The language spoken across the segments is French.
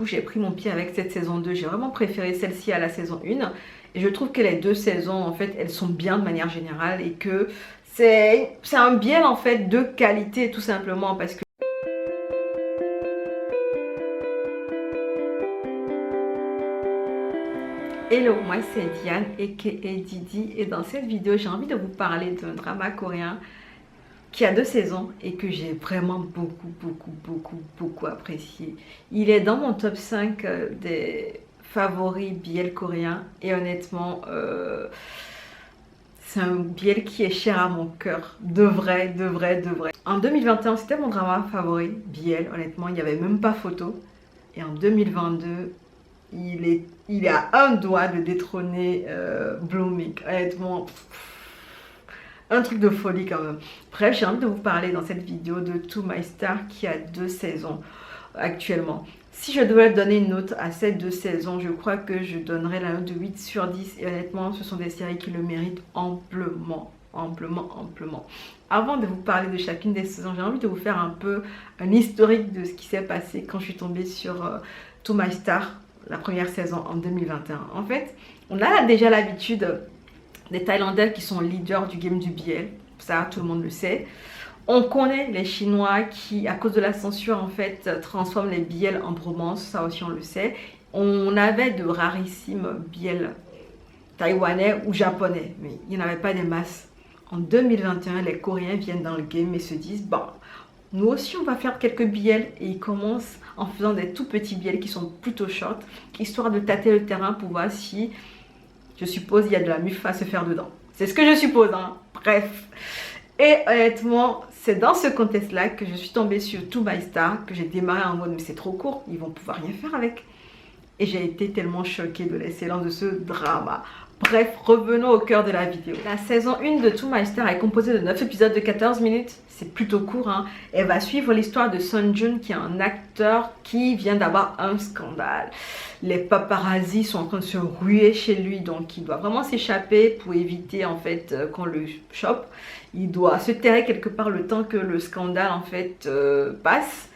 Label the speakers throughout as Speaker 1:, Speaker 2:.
Speaker 1: J'ai pris mon pied avec cette saison 2, j'ai vraiment préféré celle-ci à la saison 1 et je trouve que les deux saisons en fait elles sont bien de manière générale et que c'est un biel en fait de qualité tout simplement parce que hello, moi c'est Diane aka Didi et dans cette vidéo j'ai envie de vous parler d'un drama coréen qui a 2 saisons et que j'ai vraiment beaucoup apprécié. Il est dans mon top 5 des favoris BL coréens et honnêtement c'est un BL qui est cher à mon cœur, de vrai. En 2021 c'était mon drama favori BL, honnêtement il n'y avait même pas photo et en 2022 il est à un doigt de détrôner Blooming, honnêtement. Un truc de folie quand même. Bref, j'ai envie de vous parler dans cette vidéo de To My Star qui a 2 saisons actuellement. Si je devais donner une note à ces 2 saisons, je crois que je donnerais la note de 8 sur 10. Et honnêtement, ce sont des séries qui le méritent amplement. Avant de vous parler de chacune des saisons, j'ai envie de vous faire un peu un historique de ce qui s'est passé quand je suis tombée sur To My Star, la première saison en 2021. En fait, on a déjà l'habitude des Thaïlandais qui sont leaders du game du BL, ça tout le monde le sait. On connaît les Chinois qui, à cause de la censure en fait, transforment les BL en bromance, ça aussi on le sait. On avait de rarissimes BL taïwanais ou japonais, mais il n'y en avait pas des masses. En 2021, les Coréens viennent dans le game et se disent, bon, nous aussi on va faire quelques BL et ils commencent en faisant des tout petits BL qui sont plutôt short, histoire de tâter le terrain pour voir si... Je suppose il y a de la muf à se faire dedans. C'est ce que je suppose, hein. Bref. Et honnêtement, c'est dans ce contexte-là que je suis tombée sur To My Star, que j'ai démarré en mode mais c'est trop court, ils vont pouvoir rien faire avec. Et j'ai été tellement choquée de l'excellence de ce drama. Bref, revenons au cœur de la vidéo. La saison 1 de To My Star est composée de 9 épisodes de 14 minutes. C'est plutôt court, hein. Elle va suivre l'histoire de Sun Jun, qui est un acteur qui vient d'avoir un scandale. Les paparazzis sont en train de se ruer chez lui, donc il doit vraiment s'échapper pour éviter en fait qu'on le chope. Il doit se terrer quelque part le temps que le scandale en fait passe.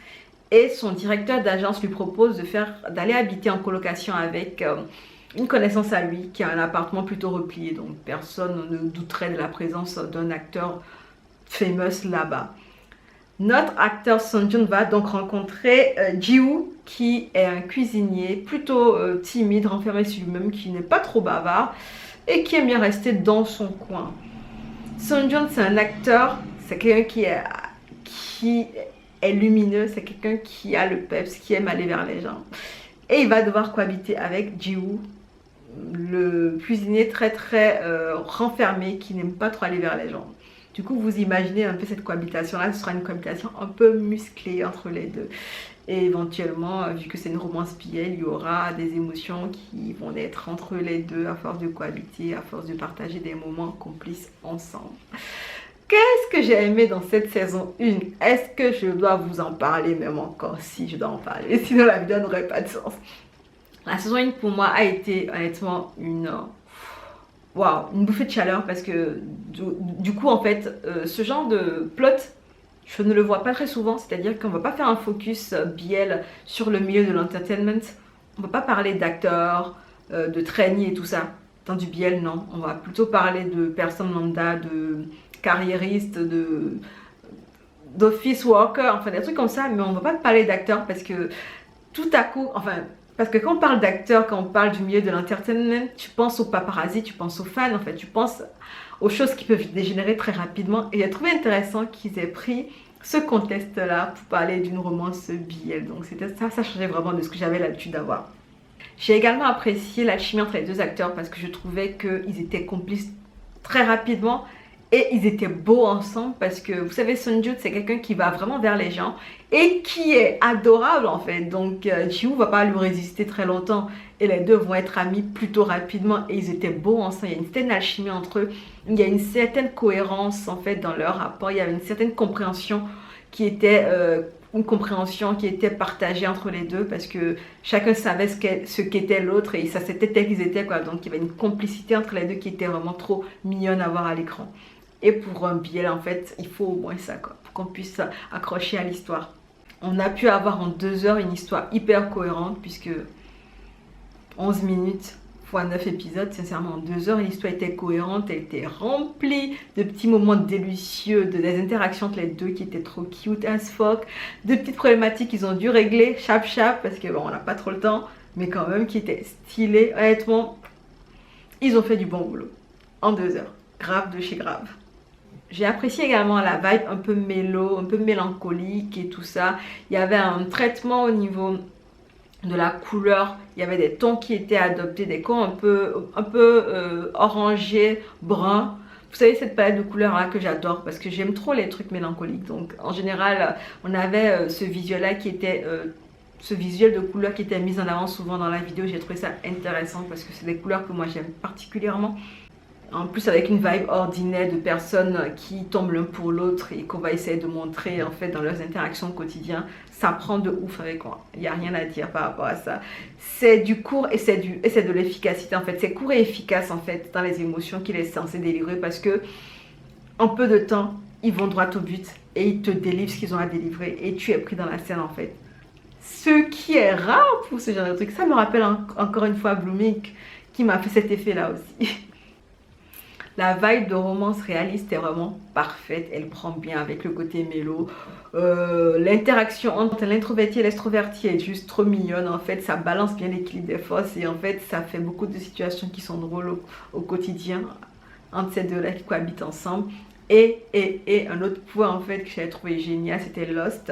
Speaker 1: Et son directeur d'agence lui propose d'aller habiter en colocation avec une connaissance à lui qui a un appartement plutôt replié. Donc personne ne douterait de la présence d'un acteur famous là-bas. Notre acteur Sun Jun va donc rencontrer Ji-woo qui est un cuisinier plutôt timide, renfermé sur lui-même, qui n'est pas trop bavard et qui aime bien rester dans son coin. Sun Jun c'est un acteur, c'est quelqu'un qui est lumineux, c'est quelqu'un qui a le peps, qui aime aller vers les gens. Et il va devoir cohabiter avec Ji-woo, le cuisinier très renfermé qui n'aime pas trop aller vers les gens. Du coup, vous imaginez un peu cette cohabitation-là, ce sera une cohabitation un peu musclée entre les deux. Et éventuellement, vu que c'est une romance BL, il y aura des émotions qui vont naître entre les deux à force de cohabiter, à force de partager des moments complices ensemble. Qu'est-ce que j'ai aimé dans cette saison 1? Est-ce que je dois vous en parler même encore? Si, je dois en parler, sinon la vidéo n'aurait pas de sens. La saison 1 pour moi a été honnêtement une bouffée de chaleur parce que du coup en fait ce genre de plot je ne le vois pas très souvent, c'est-à-dire qu'on va pas faire un focus BL sur le milieu de l'entertainment, on va pas parler d'acteurs, de trainees et tout ça. Dans du BL non, on va plutôt parler de personnes lambda, de carriéristes, d'office workers, enfin des trucs comme ça, mais on va pas parler d'acteurs parce que tout à coup, enfin parce que quand on parle d'acteurs, quand on parle du milieu de l'entertainment, tu penses aux paparazzi, tu penses aux fans, en fait, tu penses aux choses qui peuvent dégénérer très rapidement. Et j'ai trouvé intéressant qu'ils aient pris ce contexte-là pour parler d'une romance BL. Donc ça changeait vraiment de ce que j'avais l'habitude d'avoir. J'ai également apprécié la chimie entre les deux acteurs parce que je trouvais qu'ils étaient complices très rapidement. Et ils étaient beaux ensemble parce que vous savez Sun Jun c'est quelqu'un qui va vraiment vers les gens et qui est adorable en fait. Donc Ji-woo va pas lui résister très longtemps et les deux vont être amis plutôt rapidement et ils étaient beaux ensemble. Il y a une certaine alchimie entre eux, il y a une certaine cohérence en fait dans leur rapport, il y avait une certaine compréhension qui était partagée entre les deux parce que chacun savait ce qu'était l'autre et ça c'était tel qu'ils étaient quoi. Donc il y avait une complicité entre les deux qui était vraiment trop mignonne à voir à l'écran. Et pour un BL en fait il faut au moins ça quoi, pour qu'on puisse accrocher à l'histoire. On a pu avoir en 2 heures une histoire hyper cohérente puisque 11 minutes fois 9 épisodes, sincèrement en 2 heures l'histoire était cohérente, elle était remplie de petits moments délicieux, des interactions entre les deux qui étaient trop cute as fuck, de petites problématiques qu'ils ont dû régler chap parce que bon on n'a pas trop le temps, mais quand même qui étaient stylées. Honnêtement, ils ont fait du bon boulot en 2 heures, grave de chez grave. J'ai apprécié également la vibe un peu mélo, un peu mélancolique et tout ça. Il y avait un traitement au niveau de la couleur, il y avait des tons qui étaient adoptés, des tons un peu orangé, brun. Vous savez cette palette de couleurs là que j'adore parce que j'aime trop les trucs mélancoliques. Donc en général, on avait ce visuel là qui était ce visuel de couleurs qui était mis en avant souvent dans la vidéo. J'ai trouvé ça intéressant parce que c'est des couleurs que moi j'aime particulièrement. En plus avec une vibe ordinaire de personnes qui tombent l'un pour l'autre et qu'on va essayer de montrer en fait dans leurs interactions quotidiennes, ça prend de ouf avec moi. Il n'y a rien à dire par rapport à ça. C'est du court et c'est de l'efficacité en fait. C'est court et efficace en fait dans les émotions qu'il est censé délivrer parce que en peu de temps, ils vont droit au but et ils te délivrent ce qu'ils ont à délivrer et tu es pris dans la scène en fait. Ce qui est rare pour ce genre de truc. Ça me rappelle encore une fois Blooming qui m'a fait cet effet là aussi. La vibe de romance réaliste est vraiment parfaite. Elle prend bien avec le côté mélo. L'interaction entre l'introverti et l'extroverti est juste trop mignonne. En fait, ça balance bien l'équilibre des forces. Et en fait, ça fait beaucoup de situations qui sont drôles au quotidien entre ces deux-là qui cohabitent ensemble. Et un autre point en fait que j'avais trouvé génial, c'était Lost.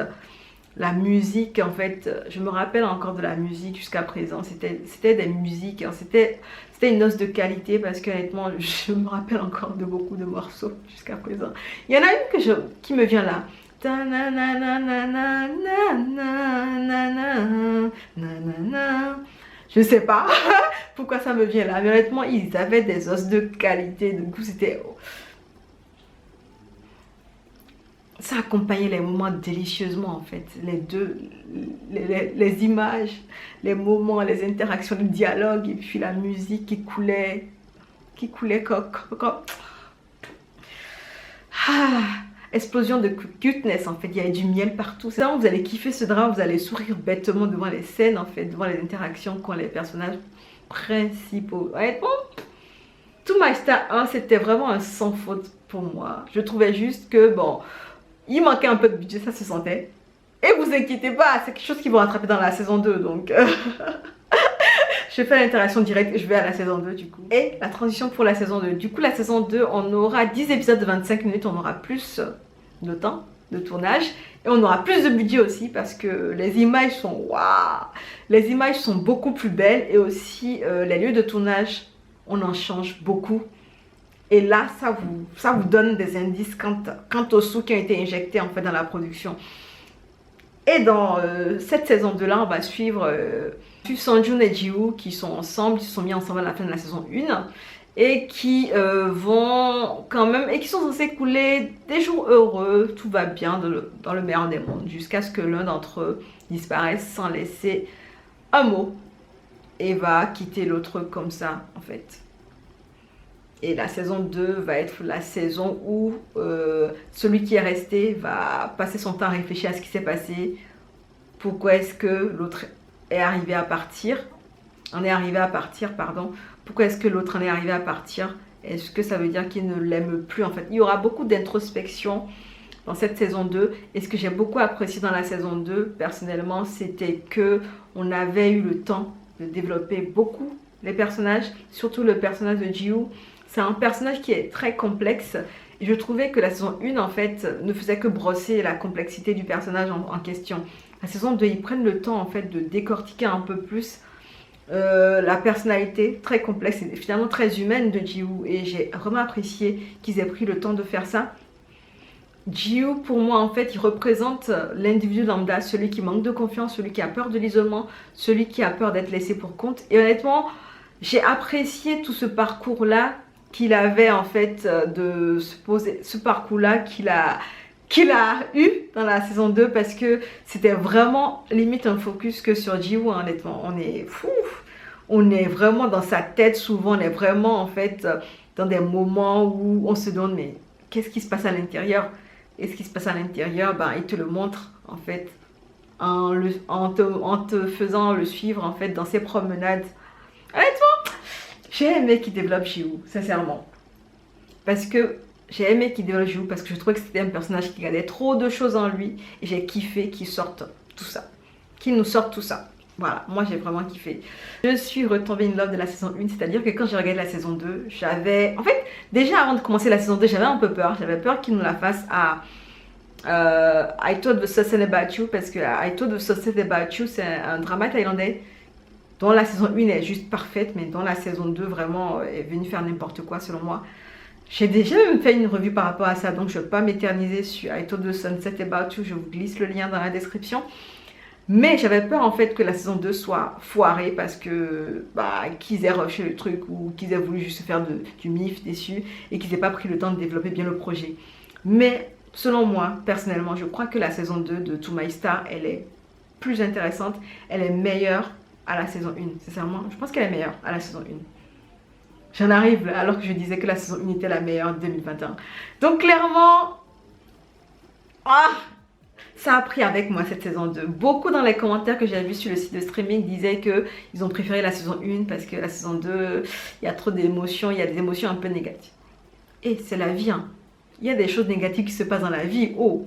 Speaker 1: La musique, en fait, je me rappelle encore de la musique jusqu'à présent. C'était des musiques, hein, c'était une noce de qualité parce qu'honnêtement, je me rappelle encore de beaucoup de morceaux jusqu'à présent. Il y en a une qui me vient là. Je sais pas pourquoi ça me vient là, mais honnêtement, ils avaient des os de qualité. Du coup, c'était... Ça accompagnait les moments délicieusement en fait, les deux, les images, les moments, les interactions, le dialogue et puis la musique qui coulait comme... Ah, explosion de cuteness en fait, il y avait du miel partout. C'est là où vous allez kiffer ce drame, vous allez sourire bêtement devant les scènes en fait, devant les interactions qu'ont les personnages principaux. Honnêtement, To My Star 1, c'était vraiment un sans faute pour moi. Je trouvais juste que bon... Il manquait un peu de budget, ça se sentait. Et vous inquiétez pas, c'est quelque chose qu'ils vont rattraper dans la saison 2. Donc, je fais l'interaction directe et je vais à la saison 2 du coup. Et la transition pour la saison 2. Du coup, la saison 2, on aura 10 épisodes de 25 minutes. On aura plus de temps de tournage. Et on aura plus de budget aussi parce que les images sont... Waouh! Les images sont beaucoup plus belles. Et aussi, les lieux de tournage, on en change beaucoup. Et là, ça vous donne des indices quant aux sous qui ont été injectés en fait dans la production. Et dans cette saison 2 là, on va suivre Sang-joon et Ji-woo qui sont ensemble, qui se sont mis ensemble à la fin de la saison 1 et qui vont quand même, et qui sont censés couler des jours heureux, tout va bien dans le meilleur des mondes, jusqu'à ce que l'un d'entre eux disparaisse sans laisser un mot et va quitter l'autre comme ça en fait. Et la saison 2 va être la saison où celui qui est resté va passer son temps à réfléchir à ce qui s'est passé. Pourquoi est-ce que l'autre est arrivé à partir? Pardon. Pourquoi est-ce que l'autre en est arrivé à partir? Est-ce que ça veut dire qu'il ne l'aime plus en fait? Il y aura beaucoup d'introspection dans cette saison 2. Et ce que j'ai beaucoup apprécié dans la saison 2, personnellement, c'était que on avait eu le temps de développer beaucoup les personnages, surtout le personnage de Ji-woo. C'est un personnage qui est très complexe et je trouvais que la saison 1 en fait ne faisait que brosser la complexité du personnage en question. La saison 2, ils prennent le temps en fait de décortiquer un peu plus la personnalité très complexe et finalement très humaine de Ji-woo et j'ai vraiment apprécié qu'ils aient pris le temps de faire ça. Ji-woo pour moi en fait il représente l'individu lambda, celui qui manque de confiance, celui qui a peur de l'isolement, celui qui a peur d'être laissé pour compte et honnêtement j'ai apprécié tout ce parcours là qu'il avait en fait de se poser, ce parcours là qu'il a eu dans la saison 2 parce que c'était vraiment limite un focus que sur Ji-woo hein, honnêtement on est fou, on est vraiment dans sa tête souvent, on est vraiment en fait dans des moments où on se demande mais qu'est-ce qui se passe à l'intérieur, et ce qui se passe à l'intérieur ben il te le montre en fait en te faisant le suivre en fait dans ses promenades. Honnêtement, j'ai aimé qu'il développe Ji-woo, sincèrement. Parce que j'ai aimé qu'il développe Ji-woo parce que je trouvais que c'était un personnage qui gardait trop de choses en lui. Et j'ai kiffé qu'il sorte tout ça. Qu'il nous sorte tout ça. Voilà, moi j'ai vraiment kiffé. Je suis retombée in love de la saison 1, c'est-à-dire que quand j'ai regardé la saison 2, j'avais... En fait, déjà avant de commencer la saison 2, j'avais un peu peur. J'avais peur qu'il nous la fasse à I Thought Something About You, parce que I Thought Something About You, c'est un drama thaïlandais dont la saison 1 est juste parfaite, mais dont la saison 2 vraiment est venue faire n'importe quoi selon moi. J'ai déjà même fait une revue par rapport à ça, donc je ne vais pas m'éterniser sur I Thought Sunset About You, je vous glisse le lien dans la description. Mais j'avais peur en fait que la saison 2 soit foirée parce que qu'ils aient rushé le truc ou qu'ils aient voulu juste faire du mif dessus et qu'ils n'aient pas pris le temps de développer bien le projet. Mais selon moi, personnellement, je crois que la saison 2 de To My Star, elle est plus intéressante, elle est meilleure à la saison 1. Sincèrement, je pense qu'elle est meilleure à la saison 1. J'en arrive là, alors que je disais que la saison 1 était la meilleure de 2021. Donc clairement, ça a pris avec moi cette saison 2. Beaucoup dans les commentaires que j'ai vus sur le site de streaming disaient qu'ils ont préféré la saison 1 parce que la saison 2, il y a trop d'émotions, il y a des émotions un peu négatives. Et c'est la vie, hein. Il y a des choses négatives qui se passent dans la vie. Oh,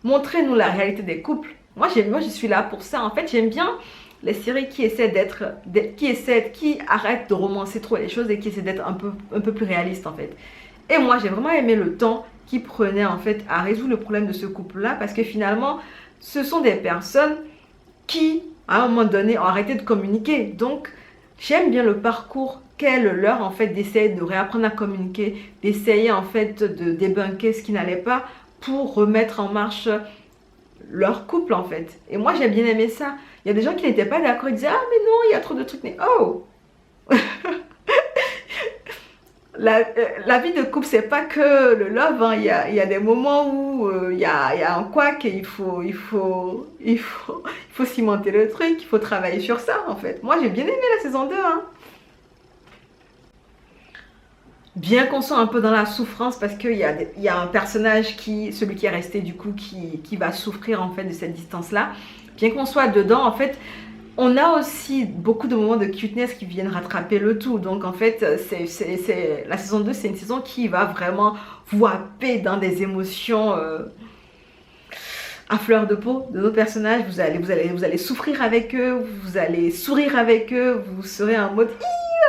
Speaker 1: montrez-nous la réalité des couples. Moi, je suis là pour ça. En fait, j'aime bien les séries qui qui arrêtent de romancer trop les choses et qui essaient d'être un peu plus réalistes en fait. Et moi, j'ai vraiment aimé le temps qu'ils prenaient en fait à résoudre le problème de ce couple-là parce que finalement, ce sont des personnes qui, à un moment donné, ont arrêté de communiquer. Donc, j'aime bien le parcours qu'est le leur en fait d'essayer de réapprendre à communiquer, d'essayer en fait de débunker ce qui n'allait pas pour remettre en marche leur couple en fait. Et moi, j'ai bien aimé ça. Il y a des gens qui n'étaient pas d'accord, ils disaient ah mais non, il y a trop de trucs. Mais oh la vie de couple, c'est pas que le love, hein. Il y a des moments où il y a un couac et il faut cimenter le truc, il faut travailler sur ça en fait. Moi, j'ai bien aimé la saison 2, hein. Bien qu'on soit un peu dans la souffrance parce qu'il y a un personnage celui qui est resté du coup, qui va souffrir en fait de cette distance-là. Bien qu'on soit dedans, en fait, on a aussi beaucoup de moments de cuteness qui viennent rattraper le tout. Donc en fait, la saison 2, c'est une saison qui va vraiment vous happer dans des émotions à fleur de peau de nos personnages. Vous allez souffrir avec eux, vous allez sourire avec eux, vous serez en mode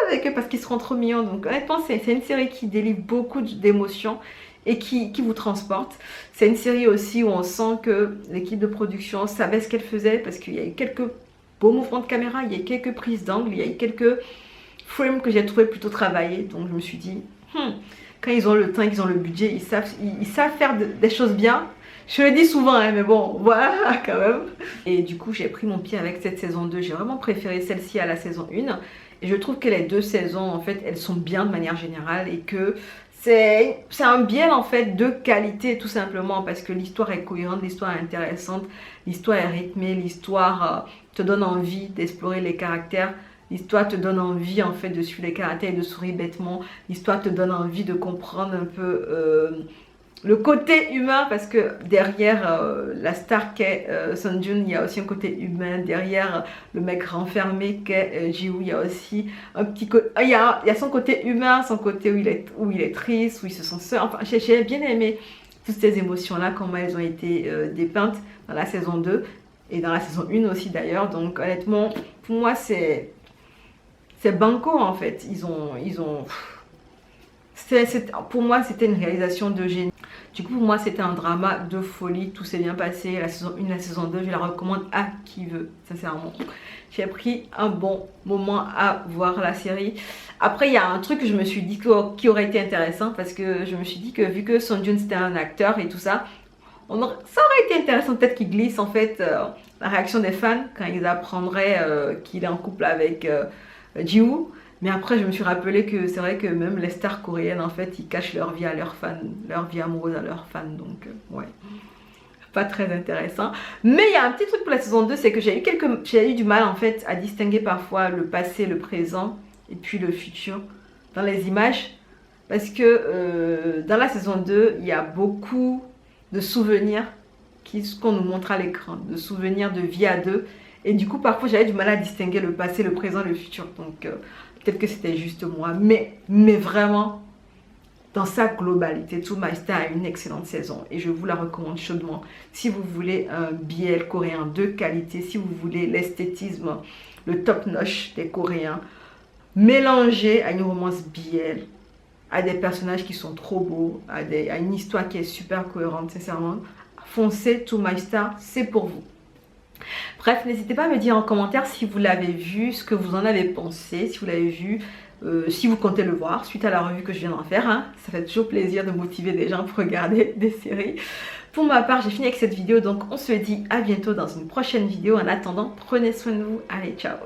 Speaker 1: avec eux parce qu'ils seront trop mignons. Donc honnêtement, c'est une série qui délivre beaucoup d'émotions et qui vous transporte. C'est une série aussi où on sent que l'équipe de production savait ce qu'elle faisait parce qu'il y a eu quelques beaux mouvements de caméra, il y a eu quelques prises d'angle, il y a eu quelques frames que j'ai trouvé plutôt travaillés. Donc je me suis dit, quand ils ont le temps, qu'ils ont le budget, ils savent faire des choses bien. Je le dis souvent, hein, mais bon, voilà quand même. Et du coup, j'ai pris mon pied avec cette saison 2. J'ai vraiment préféré celle-ci à la saison 1. Et je trouve que les deux saisons, en fait, elles sont bien de manière générale et que c'est un biel, en fait, de qualité, tout simplement, parce que l'histoire est cohérente, l'histoire est intéressante, l'histoire est rythmée, l'histoire te donne envie d'explorer les caractères, l'histoire te donne envie, en fait, de suivre les caractères et de sourire bêtement, l'histoire te donne envie de comprendre un peu le côté humain, parce que derrière la star qu'est Sunjun, il y a aussi un côté humain. Derrière le mec renfermé qu'est Ji-woo, il y a aussi un petit côté... Il y a son côté humain, son côté où il est triste, où il se sent seul. Enfin, j'ai bien aimé toutes ces émotions-là, comment elles ont été dépeintes dans la saison 2 et dans la saison 1 aussi d'ailleurs. Donc honnêtement, pour moi, c'est banco en fait. Pour moi, c'était une réalisation de génie. Du coup, pour moi, c'était un drama de folie. Tout s'est bien passé. La saison 1, la saison 2, je la recommande à qui veut, sincèrement. J'ai pris un bon moment à voir la série. Après, il y a un truc que je me suis dit qui aurait été intéressant parce que je me suis dit que vu que Son Jun c'était un acteur et tout ça, ça aurait été intéressant peut-être qu'il glisse en fait la réaction des fans quand ils apprendraient qu'il est en couple avec Ji-woo. Mais après, je me suis rappelé que c'est vrai que même les stars coréennes, en fait, ils cachent leur vie à leurs fans, leur vie amoureuse à leurs fans. Donc, ouais, pas très intéressant. Mais il y a un petit truc pour la saison 2, c'est que j'ai eu du mal, en fait, à distinguer parfois le passé, le présent et puis le futur dans les images. Parce que dans la saison 2, il y a beaucoup de souvenirs ce qu'on nous montre à l'écran, de souvenirs de vie à deux. Et du coup, parfois, j'avais du mal à distinguer le passé, le présent, le futur. Donc, peut-être que c'était juste moi. Mais vraiment, dans sa globalité, To My Star a une excellente saison. Et je vous la recommande chaudement. Si vous voulez un BL coréen de qualité, si vous voulez l'esthétisme, le top-notch des Coréens, mélangé à une romance BL, à des personnages qui sont trop beaux, à une histoire qui est super cohérente, sincèrement, foncez, To My Star, c'est pour vous. Bref, n'hésitez pas à me dire en commentaire si vous l'avez vu, ce que vous en avez pensé, si vous l'avez vu, si vous comptez le voir suite à la revue que je viens d'en faire. Hein. Ça fait toujours plaisir de motiver des gens pour regarder des séries. Pour ma part, j'ai fini avec cette vidéo, donc on se dit à bientôt dans une prochaine vidéo. En attendant, prenez soin de vous. Allez, ciao!